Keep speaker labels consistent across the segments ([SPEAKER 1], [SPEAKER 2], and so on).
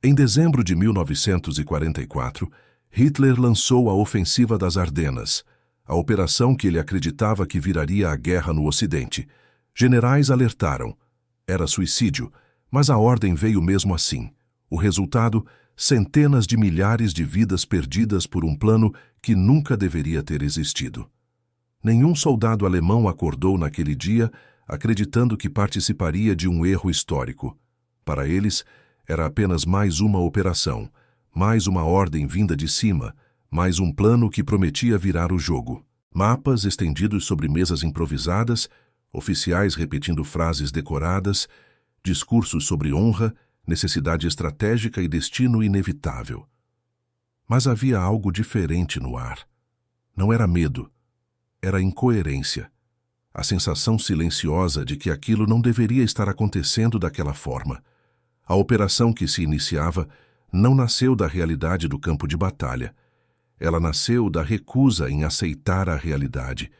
[SPEAKER 1] Em dezembro de 1944, Hitler lançou a Ofensiva das Ardenas, a operação que ele acreditava que viraria a guerra no Ocidente. Generais alertaram. Era suicídio, mas a ordem veio mesmo assim. O resultado, centenas de milhares de vidas perdidas por um plano que nunca deveria ter existido. Nenhum soldado alemão acordou naquele dia acreditando que participaria de um erro histórico. Para eles, era apenas mais uma operação, mais uma ordem vinda de cima, mais um plano que prometia virar o jogo. Mapas estendidos sobre mesas improvisadas, oficiais repetindo frases decoradas, discursos sobre honra, necessidade estratégica e destino inevitável. Mas havia algo diferente no ar. Não era medo, era incoerência. A sensação silenciosa de que aquilo não deveria estar acontecendo daquela forma. A operação que se iniciava não nasceu da realidade do campo de batalha. Ela nasceu da recusa em aceitar a realidade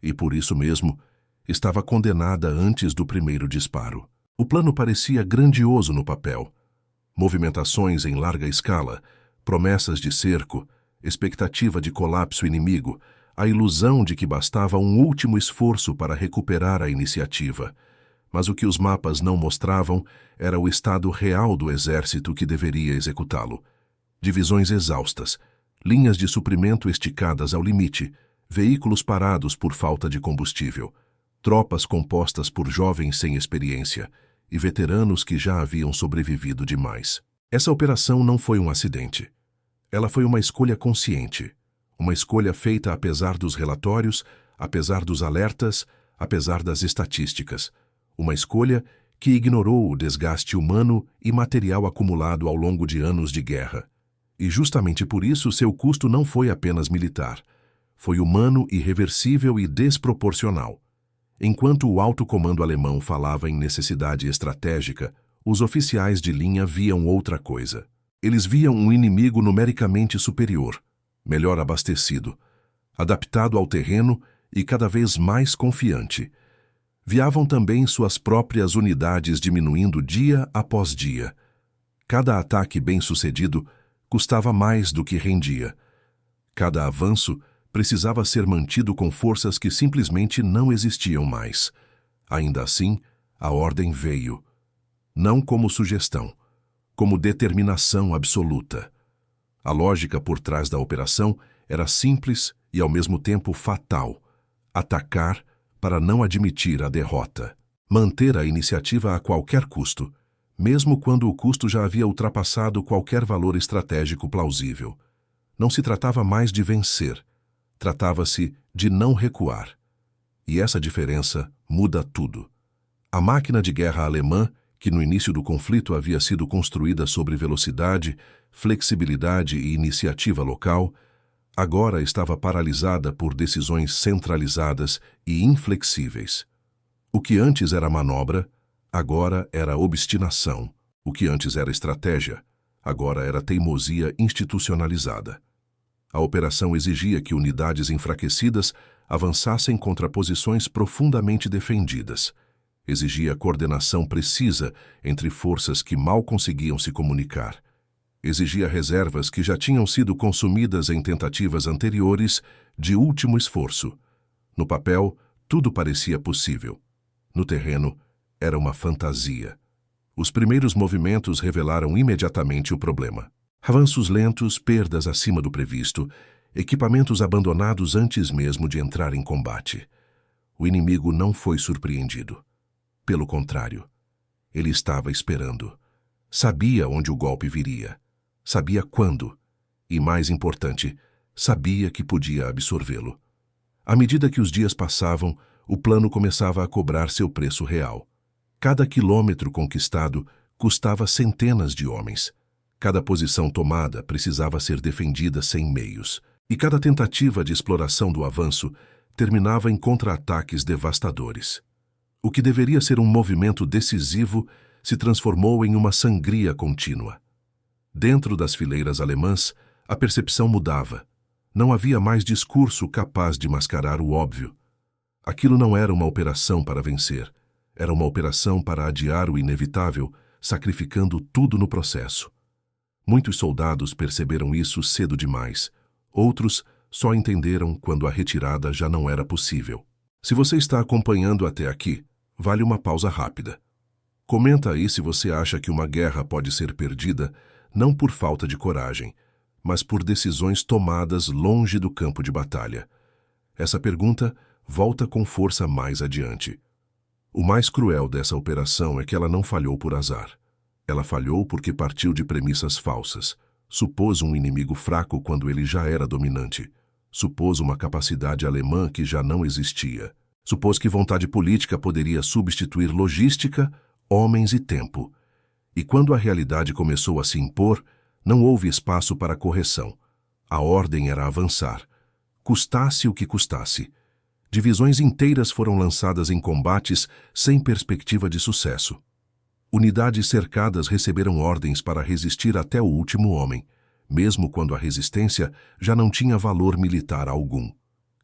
[SPEAKER 1] e, por isso mesmo, estava condenada antes do primeiro disparo. O plano parecia grandioso no papel. Movimentações em larga escala, promessas de cerco, expectativa de colapso inimigo, a ilusão de que bastava um último esforço para recuperar a iniciativa. Mas o que os mapas não mostravam era o estado real do exército que deveria executá-lo. Divisões exaustas, linhas de suprimento esticadas ao limite, veículos parados por falta de combustível, tropas compostas por jovens sem experiência e veteranos que já haviam sobrevivido demais. Essa operação não foi um acidente. Ela foi uma escolha consciente. Uma escolha feita apesar dos relatórios, apesar dos alertas, apesar das estatísticas. Uma escolha que ignorou o desgaste humano e material acumulado ao longo de anos de guerra. E justamente por isso seu custo não foi apenas militar. Foi humano, irreversível e desproporcional. Enquanto o alto comando alemão falava em necessidade estratégica, os oficiais de linha viam outra coisa. Eles viam um inimigo numericamente superior, melhor abastecido, adaptado ao terreno e cada vez mais confiante. Viavam também suas próprias unidades diminuindo dia após dia. Cada ataque bem-sucedido custava mais do que rendia. Cada avanço precisava ser mantido com forças que simplesmente não existiam mais. Ainda assim, a ordem veio. Não como sugestão, como determinação absoluta. A lógica por trás da operação era simples e ao mesmo tempo fatal. Atacar para não admitir a derrota. Manter a iniciativa a qualquer custo, mesmo quando o custo já havia ultrapassado qualquer valor estratégico plausível. Não se tratava mais de vencer, tratava-se de não recuar. E essa diferença muda tudo. A máquina de guerra alemã, que no início do conflito havia sido construída sobre velocidade, flexibilidade e iniciativa local, agora estava paralisada por decisões centralizadas e inflexíveis. O que antes era manobra, agora era obstinação. O que antes era estratégia, agora era teimosia institucionalizada. A operação exigia que unidades enfraquecidas avançassem contra posições profundamente defendidas. Exigia coordenação precisa entre forças que mal conseguiam se comunicar. Exigia reservas que já tinham sido consumidas em tentativas anteriores de último esforço. No papel, tudo parecia possível. No terreno, era uma fantasia. Os primeiros movimentos revelaram imediatamente o problema. Avanços lentos, perdas acima do previsto, equipamentos abandonados antes mesmo de entrar em combate. O inimigo não foi surpreendido. Pelo contrário, ele estava esperando. Sabia onde o golpe viria. Sabia quando. E, mais importante, sabia que podia absorvê-lo. À medida que os dias passavam, o plano começava a cobrar seu preço real. Cada quilômetro conquistado custava centenas de homens. Cada posição tomada precisava ser defendida sem meios. E cada tentativa de exploração do avanço terminava em contra-ataques devastadores. O que deveria ser um movimento decisivo se transformou em uma sangria contínua. Dentro das fileiras alemãs, a percepção mudava. Não havia mais discurso capaz de mascarar o óbvio. Aquilo não era uma operação para vencer. Era uma operação para adiar o inevitável, sacrificando tudo no processo. Muitos soldados perceberam isso cedo demais. Outros só entenderam quando a retirada já não era possível. Se você está acompanhando até aqui, vale uma pausa rápida. Comenta aí se você acha que uma guerra pode ser perdida não por falta de coragem, mas por decisões tomadas longe do campo de batalha. Essa pergunta volta com força mais adiante. O mais cruel dessa operação é que ela não falhou por azar. Ela falhou porque partiu de premissas falsas. Supôs um inimigo fraco quando ele já era dominante. Supôs uma capacidade alemã que já não existia. Supôs que vontade política poderia substituir logística, homens e tempo. E quando a realidade começou a se impor, não houve espaço para correção. A ordem era avançar. Custasse o que custasse. Divisões inteiras foram lançadas em combates sem perspectiva de sucesso. Unidades cercadas receberam ordens para resistir até o último homem, mesmo quando a resistência já não tinha valor militar algum.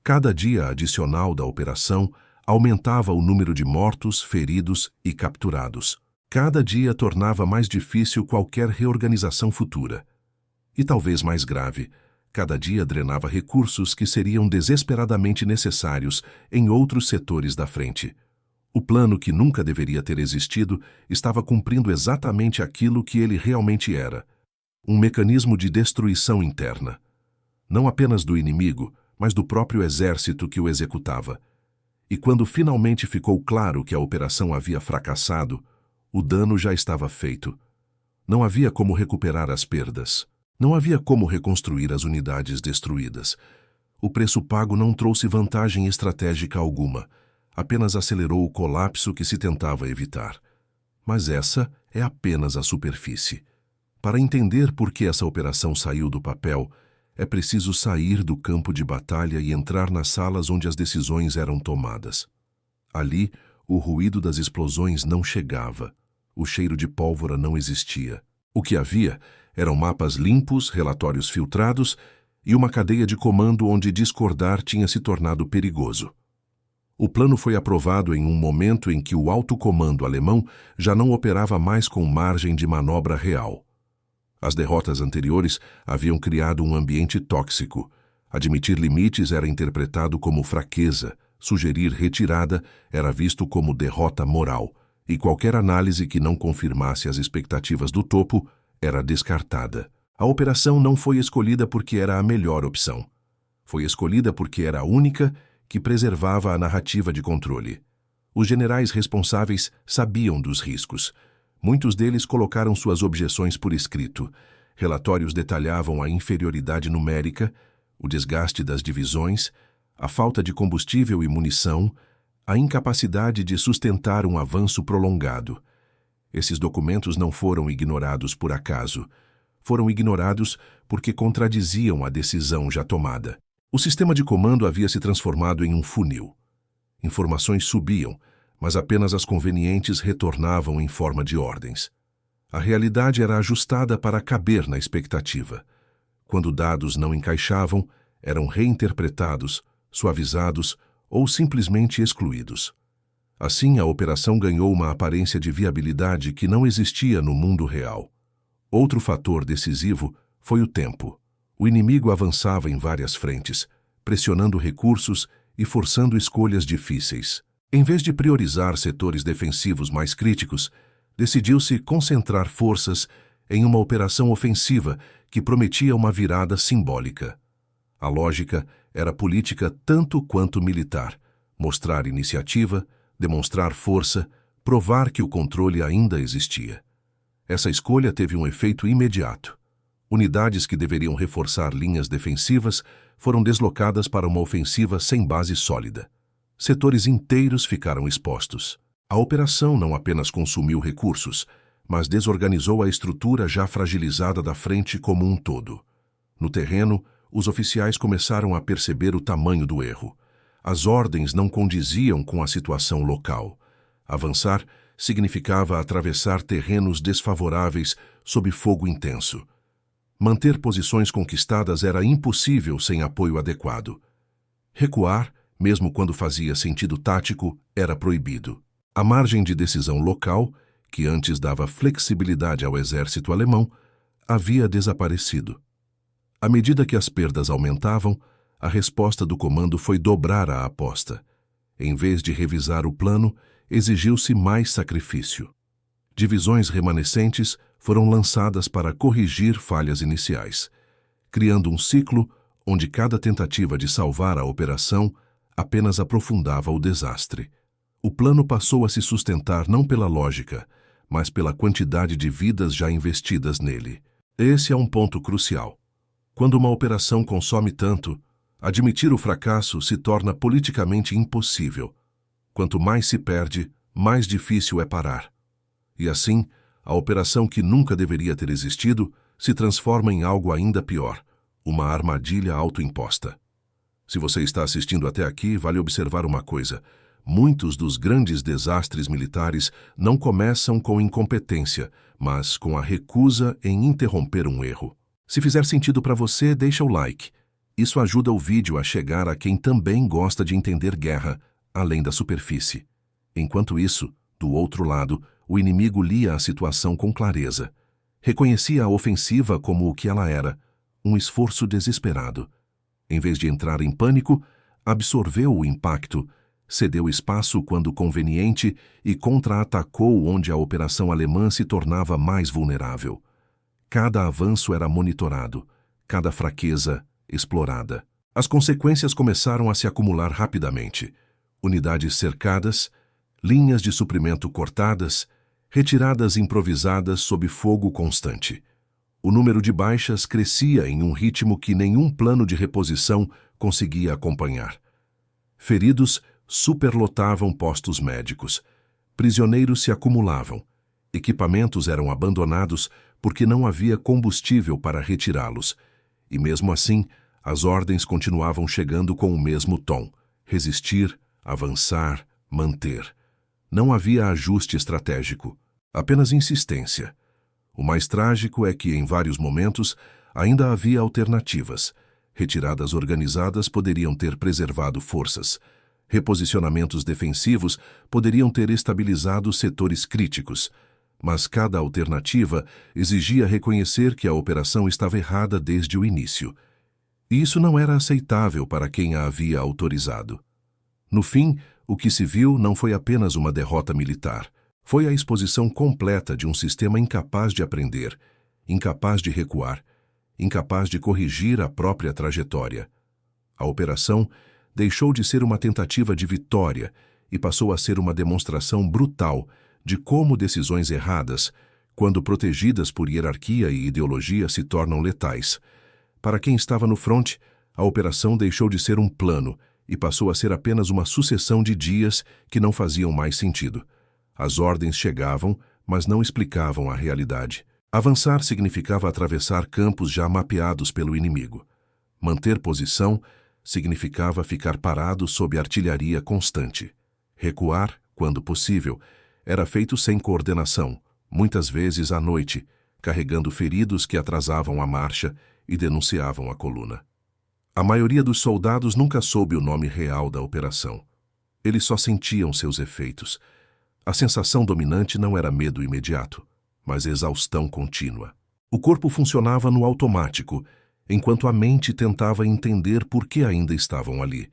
[SPEAKER 1] Cada dia adicional da operação aumentava o número de mortos, feridos e capturados. Cada dia tornava mais difícil qualquer reorganização futura. E talvez mais grave, cada dia drenava recursos que seriam desesperadamente necessários em outros setores da frente. O plano que nunca deveria ter existido estava cumprindo exatamente aquilo que ele realmente era: um mecanismo de destruição interna. Não apenas do inimigo, mas do próprio exército que o executava. E quando finalmente ficou claro que a operação havia fracassado, o dano já estava feito. Não havia como recuperar as perdas. Não havia como reconstruir as unidades destruídas. O preço pago não trouxe vantagem estratégica alguma, apenas acelerou o colapso que se tentava evitar. Mas essa é apenas a superfície. Para entender por que essa operação saiu do papel, é preciso sair do campo de batalha e entrar nas salas onde as decisões eram tomadas. Ali, o ruído das explosões não chegava. O cheiro de pólvora não existia. O que havia eram mapas limpos, relatórios filtrados e uma cadeia de comando onde discordar tinha se tornado perigoso. O plano foi aprovado em um momento em que o alto comando alemão já não operava mais com margem de manobra real. As derrotas anteriores haviam criado um ambiente tóxico. Admitir limites era interpretado como fraqueza, sugerir retirada era visto como derrota moral, e qualquer análise que não confirmasse as expectativas do topo era descartada. A operação não foi escolhida porque era a melhor opção. Foi escolhida porque era a única que preservava a narrativa de controle. Os generais responsáveis sabiam dos riscos. Muitos deles colocaram suas objeções por escrito. Relatórios detalhavam a inferioridade numérica, o desgaste das divisões, a falta de combustível e munição, a incapacidade de sustentar um avanço prolongado. Esses documentos não foram ignorados por acaso. Foram ignorados porque contradiziam a decisão já tomada. O sistema de comando havia se transformado em um funil. Informações subiam, mas apenas as convenientes retornavam em forma de ordens. A realidade era ajustada para caber na expectativa. Quando dados não encaixavam, eram reinterpretados, suavizados ou simplesmente excluídos. Assim, a operação ganhou uma aparência de viabilidade que não existia no mundo real. Outro fator decisivo foi o tempo. O inimigo avançava em várias frentes, pressionando recursos e forçando escolhas difíceis. Em vez de priorizar setores defensivos mais críticos, decidiu-se concentrar forças em uma operação ofensiva que prometia uma virada simbólica. A lógica era política tanto quanto militar: mostrar iniciativa, demonstrar força, provar que o controle ainda existia. Essa escolha teve um efeito imediato. Unidades que deveriam reforçar linhas defensivas foram deslocadas para uma ofensiva sem base sólida. Setores inteiros ficaram expostos. A operação não apenas consumiu recursos, mas desorganizou a estrutura já fragilizada da frente como um todo. No terreno, os oficiais começaram a perceber o tamanho do erro. As ordens não condiziam com a situação local. Avançar significava atravessar terrenos desfavoráveis sob fogo intenso. Manter posições conquistadas era impossível sem apoio adequado. Recuar, mesmo quando fazia sentido tático, era proibido. A margem de decisão local, que antes dava flexibilidade ao exército alemão, havia desaparecido. À medida que as perdas aumentavam, a resposta do comando foi dobrar a aposta. Em vez de revisar o plano, exigiu-se mais sacrifício. Divisões remanescentes foram lançadas para corrigir falhas iniciais, criando um ciclo onde cada tentativa de salvar a operação apenas aprofundava o desastre. O plano passou a se sustentar não pela lógica, mas pela quantidade de vidas já investidas nele. Esse é um ponto crucial. Quando uma operação consome tanto, admitir o fracasso se torna politicamente impossível. Quanto mais se perde, mais difícil é parar. E assim, a operação que nunca deveria ter existido se transforma em algo ainda pior, uma armadilha autoimposta. Se você está assistindo até aqui, vale observar uma coisa. Muitos dos grandes desastres militares não começam com incompetência, mas com a recusa em interromper um erro. Se fizer sentido para você, deixa o like. Isso ajuda o vídeo a chegar a quem também gosta de entender guerra, além da superfície. Enquanto isso, do outro lado, o inimigo lia a situação com clareza. Reconhecia a ofensiva como o que ela era, um esforço desesperado. Em vez de entrar em pânico, absorveu o impacto, cedeu espaço quando conveniente e contra-atacou onde a operação alemã se tornava mais vulnerável. Cada avanço era monitorado, cada fraqueza explorada. As consequências começaram a se acumular rapidamente. Unidades cercadas, linhas de suprimento cortadas, retiradas improvisadas sob fogo constante. O número de baixas crescia em um ritmo que nenhum plano de reposição conseguia acompanhar. Feridos superlotavam postos médicos. Prisioneiros se acumulavam. Equipamentos eram abandonados porque não havia combustível para retirá-los. E mesmo assim, as ordens continuavam chegando com o mesmo tom: resistir, avançar, manter. Não havia ajuste estratégico, apenas insistência. O mais trágico é que, em vários momentos, ainda havia alternativas. Retiradas organizadas poderiam ter preservado forças. Reposicionamentos defensivos poderiam ter estabilizado setores críticos. Mas cada alternativa exigia reconhecer que a operação estava errada desde o início. E isso não era aceitável para quem a havia autorizado. No fim, o que se viu não foi apenas uma derrota militar. Foi a exposição completa de um sistema incapaz de aprender, incapaz de recuar, incapaz de corrigir a própria trajetória. A operação deixou de ser uma tentativa de vitória e passou a ser uma demonstração brutal de como decisões erradas, quando protegidas por hierarquia e ideologia, se tornam letais. Para quem estava no fronte, a operação deixou de ser um plano e passou a ser apenas uma sucessão de dias que não faziam mais sentido. As ordens chegavam, mas não explicavam a realidade. Avançar significava atravessar campos já mapeados pelo inimigo. Manter posição significava ficar parado sob artilharia constante. Recuar, quando possível, era feito sem coordenação, muitas vezes à noite, carregando feridos que atrasavam a marcha e denunciavam a coluna. A maioria dos soldados nunca soube o nome real da operação. Eles só sentiam seus efeitos. A sensação dominante não era medo imediato, mas exaustão contínua. O corpo funcionava no automático, enquanto a mente tentava entender por que ainda estavam ali.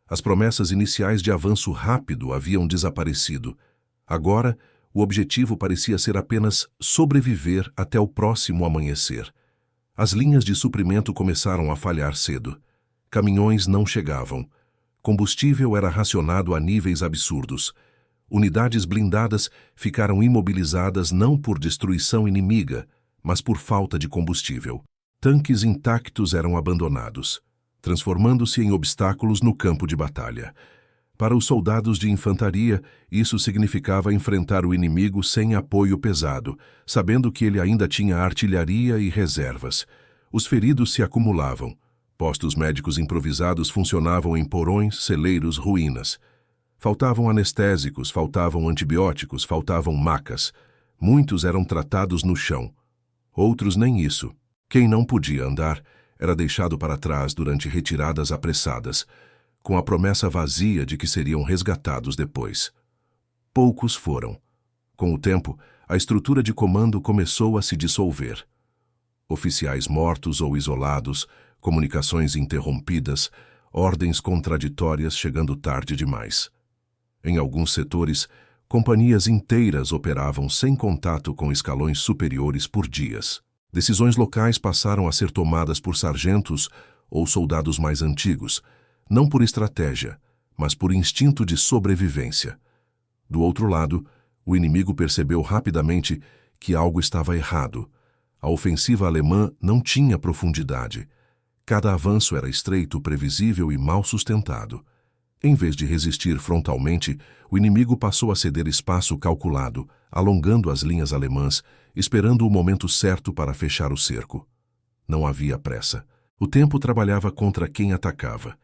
[SPEAKER 1] As promessas iniciais de avanço rápido haviam desaparecido. Agora, o objetivo parecia ser apenas sobreviver até o próximo amanhecer. As linhas de suprimento começaram a falhar cedo. Caminhões não chegavam. Combustível era racionado a níveis absurdos. Unidades blindadas ficaram imobilizadas não por destruição inimiga, mas por falta de combustível. Tanques intactos eram abandonados, transformando-se em obstáculos no campo de batalha. Para os soldados de infantaria, isso significava enfrentar o inimigo sem apoio pesado, sabendo que ele ainda tinha artilharia e reservas. Os feridos se acumulavam. Postos médicos improvisados funcionavam em porões, celeiros, ruínas. Faltavam anestésicos, faltavam antibióticos, faltavam macas. Muitos eram tratados no chão. Outros nem isso. Quem não podia andar era deixado para trás durante retiradas apressadas, com a promessa vazia de que seriam resgatados depois. Poucos foram. Com o tempo, a estrutura de comando começou a se dissolver. Oficiais mortos ou isolados, comunicações interrompidas, ordens contraditórias chegando tarde demais. Em alguns setores, companhias inteiras operavam sem contato com escalões superiores por dias. Decisões locais passaram a ser tomadas por sargentos ou soldados mais antigos, não por estratégia, mas por instinto de sobrevivência. Do outro lado, o inimigo percebeu rapidamente que algo estava errado. A ofensiva alemã não tinha profundidade. Cada avanço era estreito, previsível e mal sustentado. Em vez de resistir frontalmente, o inimigo passou a ceder espaço calculado, alongando as linhas alemãs, esperando o momento certo para fechar o cerco. Não havia pressa. O tempo trabalhava contra quem atacava.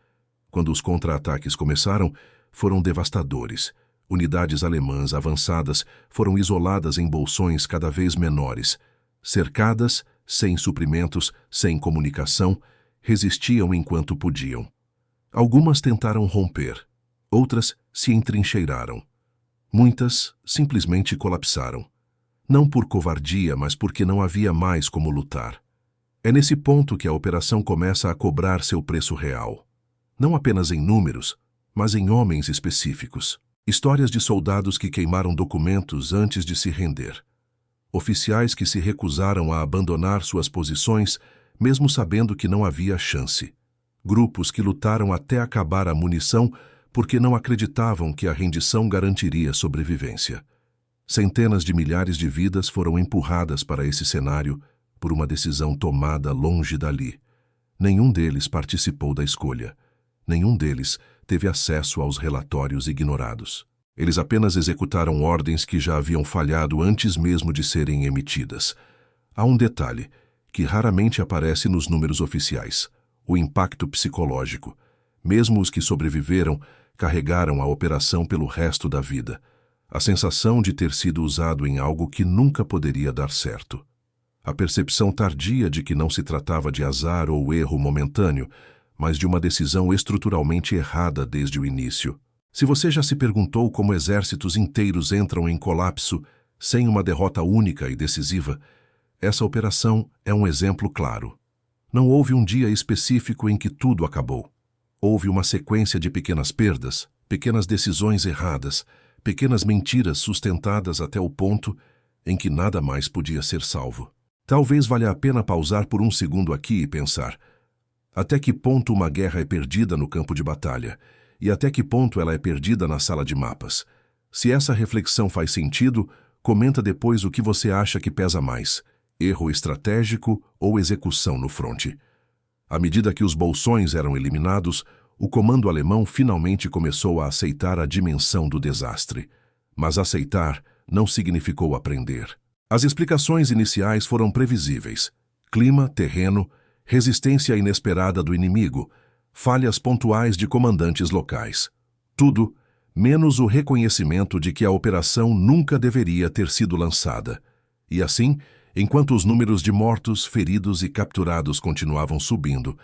[SPEAKER 1] Quando os contra-ataques começaram, foram devastadores. Unidades alemãs avançadas foram isoladas em bolsões cada vez menores. Cercadas, sem suprimentos, sem comunicação, resistiam enquanto podiam. Algumas tentaram romper, outras se entrincheiraram. Muitas simplesmente colapsaram. Não por covardia, mas porque não havia mais como lutar. É nesse ponto que a operação começa a cobrar seu preço real. Não apenas em números, mas em homens específicos. Histórias de soldados que queimaram documentos antes de se render. Oficiais que se recusaram a abandonar suas posições, mesmo sabendo que não havia chance. Grupos que lutaram até acabar a munição porque não acreditavam que a rendição garantiria sobrevivência. Centenas de milhares de vidas foram empurradas para esse cenário por uma decisão tomada longe dali. Nenhum deles participou da escolha. Nenhum deles teve acesso aos relatórios ignorados. Eles apenas executaram ordens que já haviam falhado antes mesmo de serem emitidas. Há um detalhe que raramente aparece nos números oficiais: o impacto psicológico. Mesmo os que sobreviveram carregaram a operação pelo resto da vida. A sensação de ter sido usado em algo que nunca poderia dar certo. A percepção tardia de que não se tratava de azar ou erro momentâneo, mas de uma decisão estruturalmente errada desde o início. Se você já se perguntou como exércitos inteiros entram em colapso sem uma derrota única e decisiva, essa operação é um exemplo claro. Não houve um dia específico em que tudo acabou. Houve uma sequência de pequenas perdas, pequenas decisões erradas, pequenas mentiras sustentadas até o ponto em que nada mais podia ser salvo. Talvez valha a pena pausar por um segundo aqui e pensar: até que ponto uma guerra é perdida no campo de batalha? E até que ponto ela é perdida na sala de mapas? Se essa reflexão faz sentido, comenta depois o que você acha que pesa mais: erro estratégico ou execução no fronte. À medida que os bolsões eram eliminados, o comando alemão finalmente começou a aceitar a dimensão do desastre. Mas aceitar não significou aprender. As explicações iniciais foram previsíveis: clima, terreno, resistência inesperada do inimigo, falhas pontuais de comandantes locais. Tudo, menos o reconhecimento de que a operação nunca deveria ter sido lançada. E assim, enquanto os números de mortos, feridos e capturados continuavam subindo,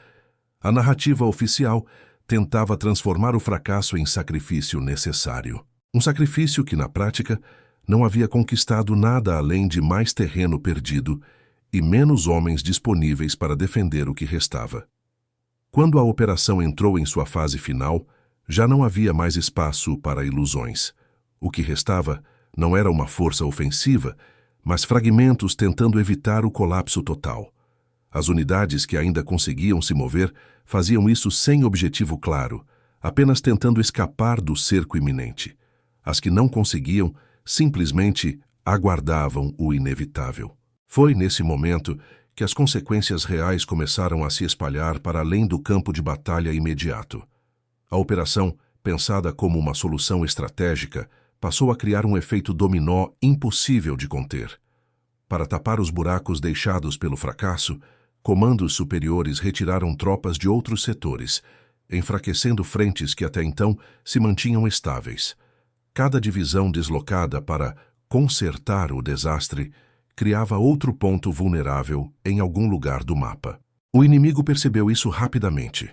[SPEAKER 1] a narrativa oficial tentava transformar o fracasso em sacrifício necessário. Um sacrifício que, na prática, não havia conquistado nada além de mais terreno perdido e menos homens disponíveis para defender o que restava. Quando a operação entrou em sua fase final, já não havia mais espaço para ilusões. O que restava não era uma força ofensiva, mas fragmentos tentando evitar o colapso total. As unidades que ainda conseguiam se mover faziam isso sem objetivo claro, apenas tentando escapar do cerco iminente. As que não conseguiam simplesmente aguardavam o inevitável. Foi nesse momento que as consequências reais começaram a se espalhar para além do campo de batalha imediato. A operação, pensada como uma solução estratégica, passou a criar um efeito dominó impossível de conter. Para tapar os buracos deixados pelo fracasso, comandos superiores retiraram tropas de outros setores, enfraquecendo frentes que até então se mantinham estáveis. Cada divisão deslocada para consertar o desastre criava outro ponto vulnerável em algum lugar do mapa. O inimigo percebeu isso rapidamente.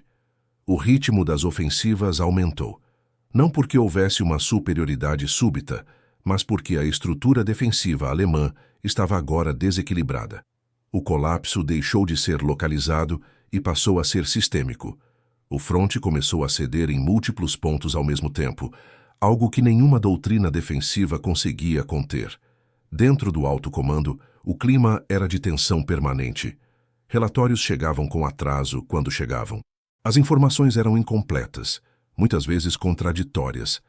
[SPEAKER 1] O ritmo das ofensivas aumentou, não porque houvesse uma superioridade súbita, mas porque a estrutura defensiva alemã estava agora desequilibrada. O colapso deixou de ser localizado e passou a ser sistêmico. O fronte começou a ceder em múltiplos pontos ao mesmo tempo, algo que nenhuma doutrina defensiva conseguia conter. Dentro do alto comando, o clima era de tensão permanente. Relatórios chegavam com atraso quando chegavam. As informações eram incompletas, muitas vezes contraditórias.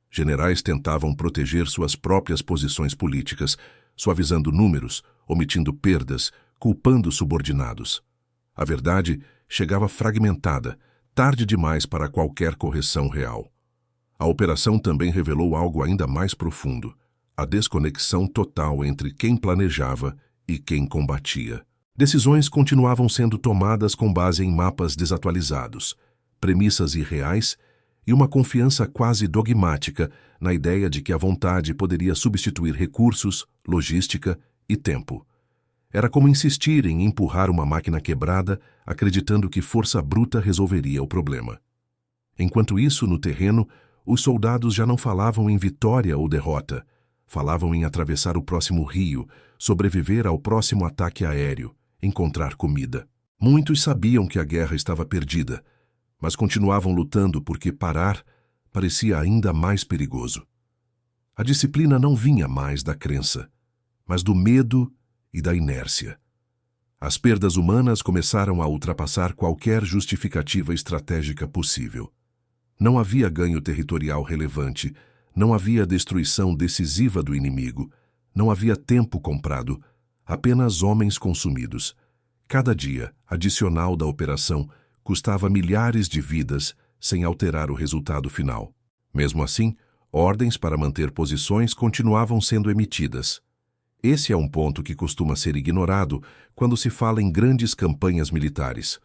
[SPEAKER 1] Generais tentavam proteger suas próprias posições políticas, suavizando números, omitindo perdas, culpando subordinados. A verdade chegava fragmentada, tarde demais para qualquer correção real. A operação também revelou algo ainda mais profundo: a desconexão total entre quem planejava e quem combatia. Decisões continuavam sendo tomadas com base em mapas desatualizados, premissas irreais e uma confiança quase dogmática na ideia de que a vontade poderia substituir recursos, logística e tempo. Era como insistir em empurrar uma máquina quebrada, acreditando que força bruta resolveria o problema. Enquanto isso, no terreno, os soldados já não falavam em vitória ou derrota. Falavam em atravessar o próximo rio, sobreviver ao próximo ataque aéreo, encontrar comida. Muitos sabiam que a guerra estava perdida, mas continuavam lutando porque parar parecia ainda mais perigoso. A disciplina não vinha mais da crença, mas do medo e da inércia. As perdas humanas começaram a ultrapassar qualquer justificativa estratégica possível. Não havia ganho territorial relevante, não havia destruição decisiva do inimigo, não havia tempo comprado, apenas homens consumidos. Cada dia adicional da operação custava milhares de vidas sem alterar o resultado final. Mesmo assim, ordens para manter posições continuavam sendo emitidas. Esse é um ponto que costuma ser ignorado quando se fala em grandes campanhas militares.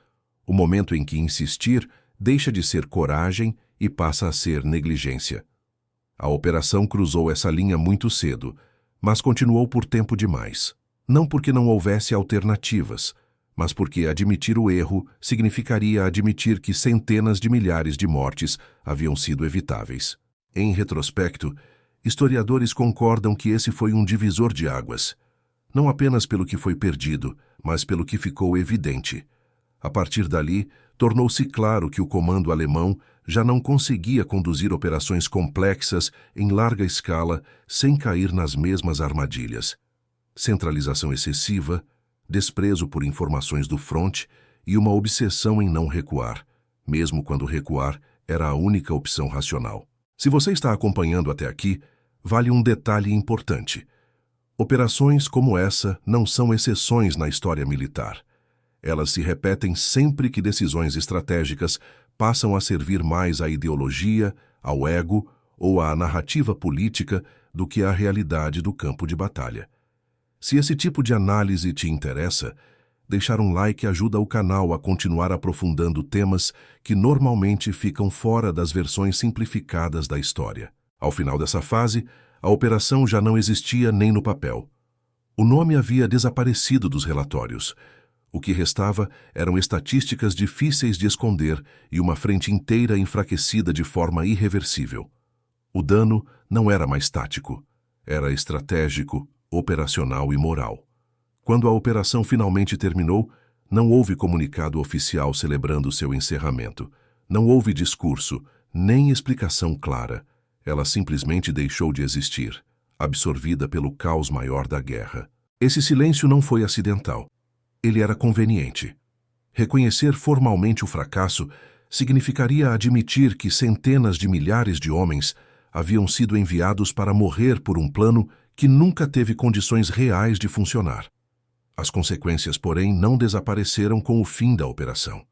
[SPEAKER 1] O momento em que insistir deixa de ser coragem e passa a ser negligência. A operação cruzou essa linha muito cedo, mas continuou por tempo demais. Não porque não houvesse alternativas, mas porque admitir o erro significaria admitir que centenas de milhares de mortes haviam sido evitáveis. Em retrospecto, historiadores concordam que esse foi um divisor de águas, não apenas pelo que foi perdido, mas pelo que ficou evidente. A partir dali, tornou-se claro que o comando alemão já não conseguia conduzir operações complexas em larga escala sem cair nas mesmas armadilhas. Centralização excessiva, desprezo por informações do fronte e uma obsessão em não recuar, mesmo quando recuar era a única opção racional. Se você está acompanhando até aqui, vale um detalhe importante. Operações como essa não são exceções na história militar. Elas se repetem sempre que decisões estratégicas passam a servir mais à ideologia, ao ego ou à narrativa política do que à realidade do campo de batalha. Se esse tipo de análise te interessa, deixar um like ajuda o canal a continuar aprofundando temas que normalmente ficam fora das versões simplificadas da história. Ao final dessa fase, a operação já não existia nem no papel. O nome havia desaparecido dos relatórios. O que restava eram estatísticas difíceis de esconder e uma frente inteira enfraquecida de forma irreversível. O dano não era mais tático, era estratégico, operacional e moral. Quando a operação finalmente terminou, não houve comunicado oficial celebrando seu encerramento. Não houve discurso, nem explicação clara. Ela simplesmente deixou de existir, absorvida pelo caos maior da guerra. Esse silêncio não foi acidental. Ele era conveniente. Reconhecer formalmente o fracasso significaria admitir que centenas de milhares de homens haviam sido enviados para morrer por um plano que nunca teve condições reais de funcionar. As consequências, porém, não desapareceram com o fim da operação.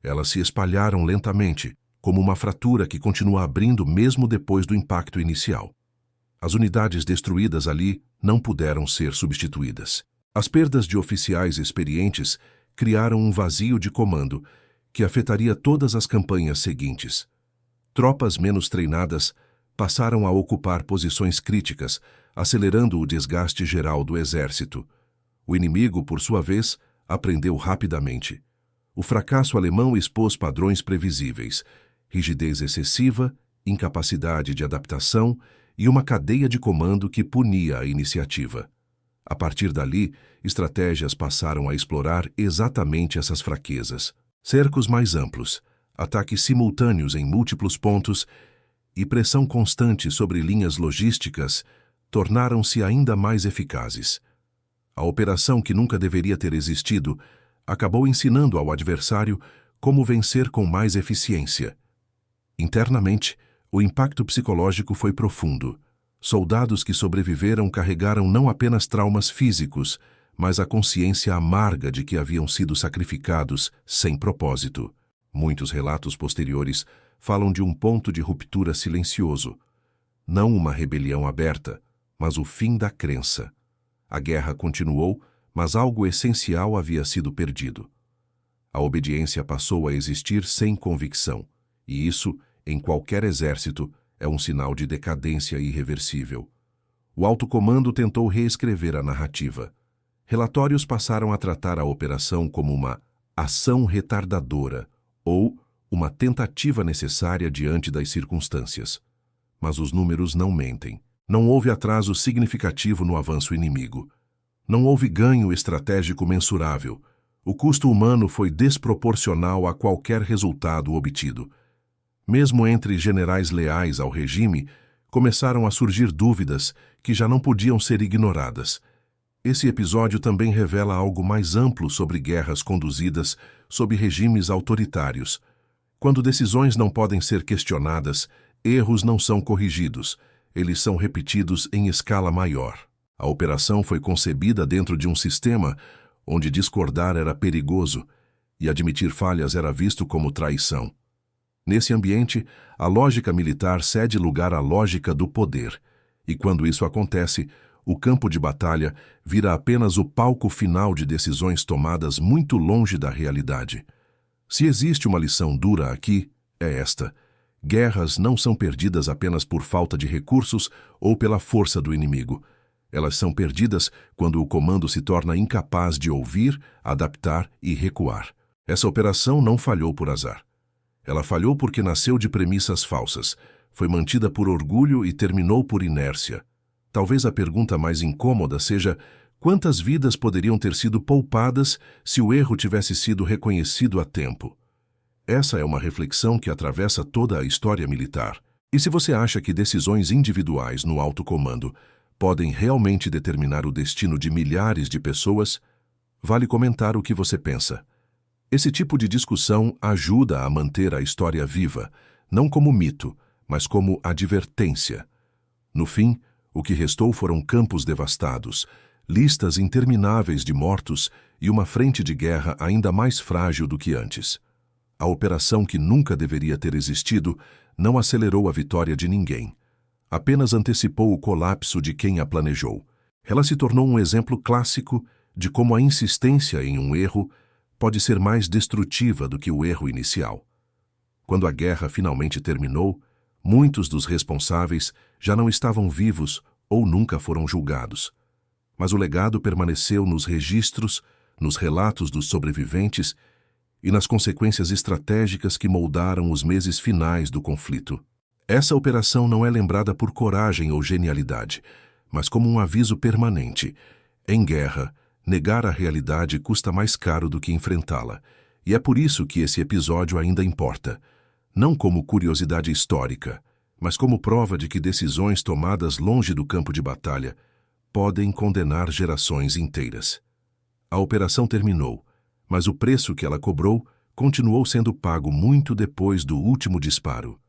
[SPEAKER 1] Elas se espalharam lentamente, como uma fratura que continua abrindo mesmo depois do impacto inicial. As unidades destruídas ali não puderam ser substituídas. As perdas de oficiais experientes criaram um vazio de comando que afetaria todas as campanhas seguintes. Tropas menos treinadas passaram a ocupar posições críticas, acelerando o desgaste geral do exército. O inimigo, por sua vez, aprendeu rapidamente. O fracasso alemão expôs padrões previsíveis: rigidez excessiva, incapacidade de adaptação e uma cadeia de comando que punia a iniciativa. A partir dali, estratégias passaram a explorar exatamente essas fraquezas. Cercos mais amplos, ataques simultâneos em múltiplos pontos e pressão constante sobre linhas logísticas tornaram-se ainda mais eficazes. A operação, que nunca deveria ter existido, acabou ensinando ao adversário como vencer com mais eficiência. Internamente, o impacto psicológico foi profundo. Soldados que sobreviveram carregaram não apenas traumas físicos, mas a consciência amarga de que haviam sido sacrificados sem propósito. Muitos relatos posteriores falam de um ponto de ruptura silencioso. Não uma rebelião aberta, mas o fim da crença. A guerra continuou, mas algo essencial havia sido perdido. A obediência passou a existir sem convicção, e isso, em qualquer exército, é um sinal de decadência irreversível. O alto comando tentou reescrever a narrativa. Relatórios passaram a tratar a operação como uma ação retardadora ou uma tentativa necessária diante das circunstâncias. Mas os números não mentem. Não houve atraso significativo no avanço inimigo. Não houve ganho estratégico mensurável. O custo humano foi desproporcional a qualquer resultado obtido. Mesmo entre generais leais ao regime, começaram a surgir dúvidas que já não podiam ser ignoradas. Esse episódio também revela algo mais amplo sobre guerras conduzidas sob regimes autoritários. Quando decisões não podem ser questionadas, erros não são corrigidos, eles são repetidos em escala maior. A operação foi concebida dentro de um sistema onde discordar era perigoso e admitir falhas era visto como traição. Nesse ambiente, a lógica militar cede lugar à lógica do poder, e quando isso acontece, o campo de batalha vira apenas o palco final de decisões tomadas muito longe da realidade. Se existe uma lição dura aqui, é esta: guerras não são perdidas apenas por falta de recursos ou pela força do inimigo. Elas são perdidas quando o comando se torna incapaz de ouvir, adaptar e recuar. Essa operação não falhou por azar. Ela falhou porque nasceu de premissas falsas, foi mantida por orgulho e terminou por inércia. Talvez a pergunta mais incômoda seja: quantas vidas poderiam ter sido poupadas se o erro tivesse sido reconhecido a tempo? Essa é uma reflexão que atravessa toda a história militar. E se você acha que decisões individuais no alto comando podem realmente determinar o destino de milhares de pessoas, vale comentar o que você pensa. Esse tipo de discussão ajuda a manter a história viva, não como mito, mas como advertência. No fim, o que restou foram campos devastados, listas intermináveis de mortos e uma frente de guerra ainda mais frágil do que antes. A operação, que nunca deveria ter existido, não acelerou a vitória de ninguém. Apenas antecipou o colapso de quem a planejou. Ela se tornou um exemplo clássico de como a insistência em um erro pode ser mais destrutiva do que o erro inicial. Quando a guerra finalmente terminou, muitos dos responsáveis já não estavam vivos ou nunca foram julgados. Mas o legado permaneceu nos registros, nos relatos dos sobreviventes e nas consequências estratégicas que moldaram os meses finais do conflito. Essa operação não é lembrada por coragem ou genialidade, mas como um aviso permanente. Em guerra, negar a realidade custa mais caro do que enfrentá-la, e é por isso que esse episódio ainda importa. Não como curiosidade histórica, mas como prova de que decisões tomadas longe do campo de batalha podem condenar gerações inteiras. A operação terminou, mas o preço que ela cobrou continuou sendo pago muito depois do último disparo.